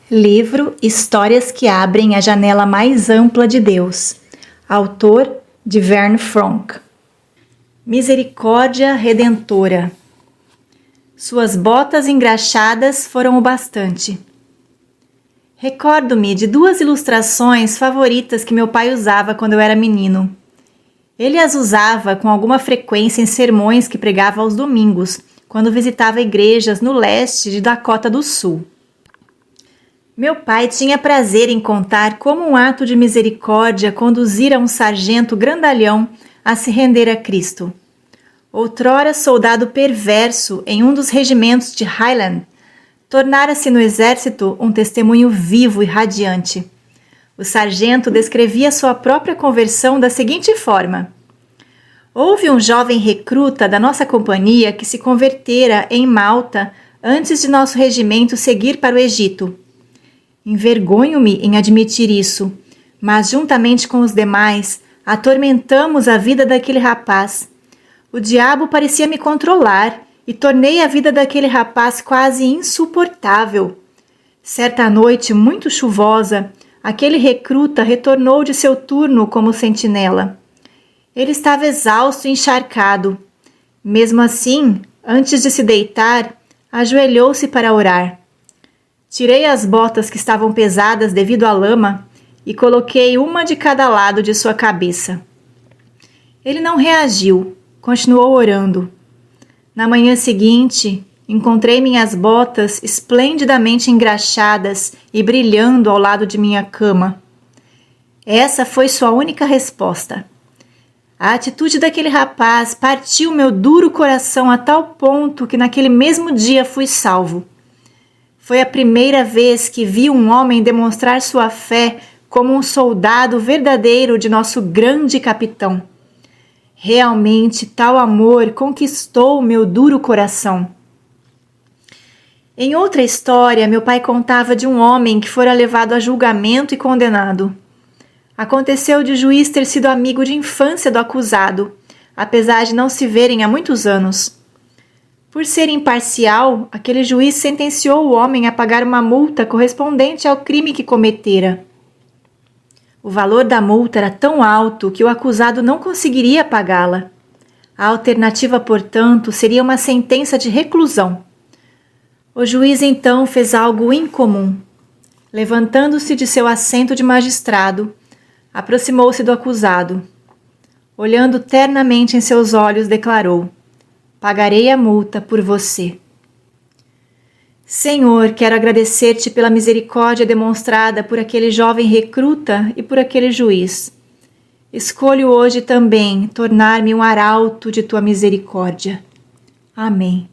Livro Histórias que abrem a janela mais ampla de Deus. Autor de Vern Fronk. Misericórdia Redentora. Suas botas engraxadas foram o bastante. Recordo-me de duas ilustrações favoritas que meu pai usava quando eu era menino. Ele as usava com alguma frequência em sermões que pregava aos domingos, quando visitava igrejas no leste de Dakota do Sul. Meu pai tinha prazer em contar como um ato de misericórdia conduzira um sargento grandalhão a se render a Cristo. Outrora soldado perverso em um dos regimentos de Highland, tornara-se no exército um testemunho vivo e radiante. O sargento descrevia sua própria conversão da seguinte forma: houve um jovem recruta da nossa companhia que se convertera em Malta antes de nosso regimento seguir para o Egito. Envergonho-me em admitir isso, mas juntamente com os demais, atormentamos a vida daquele rapaz. O diabo parecia me controlar e tornei a vida daquele rapaz quase insuportável. Certa noite, muito chuvosa, aquele recruta retornou de seu turno como sentinela. Ele estava exausto e encharcado. Mesmo assim, antes de se deitar, ajoelhou-se para orar. Tirei as botas que estavam pesadas devido à lama e coloquei uma de cada lado de sua cabeça. Ele não reagiu, continuou orando. Na manhã seguinte, encontrei minhas botas esplendidamente engraxadas e brilhando ao lado de minha cama. Essa foi sua única resposta. A atitude daquele rapaz partiu meu duro coração a tal ponto que naquele mesmo dia fui salvo. Foi a primeira vez que vi um homem demonstrar sua fé como um soldado verdadeiro de nosso grande capitão. Realmente, tal amor conquistou meu duro coração. Em outra história, meu pai contava de um homem que fora levado a julgamento e condenado. Aconteceu de o juiz ter sido amigo de infância do acusado, apesar de não se verem há muitos anos. Por ser imparcial, aquele juiz sentenciou o homem a pagar uma multa correspondente ao crime que cometera. O valor da multa era tão alto que o acusado não conseguiria pagá-la. A alternativa, portanto, seria uma sentença de reclusão. O juiz então fez algo incomum. Levantando-se de seu assento de magistrado, aproximou-se do acusado. Olhando ternamente em seus olhos, declarou: pagarei a multa por você. Senhor, quero agradecer-te pela misericórdia demonstrada por aquele jovem recruta e por aquele juiz. Escolho hoje também tornar-me um arauto de tua misericórdia. Amém.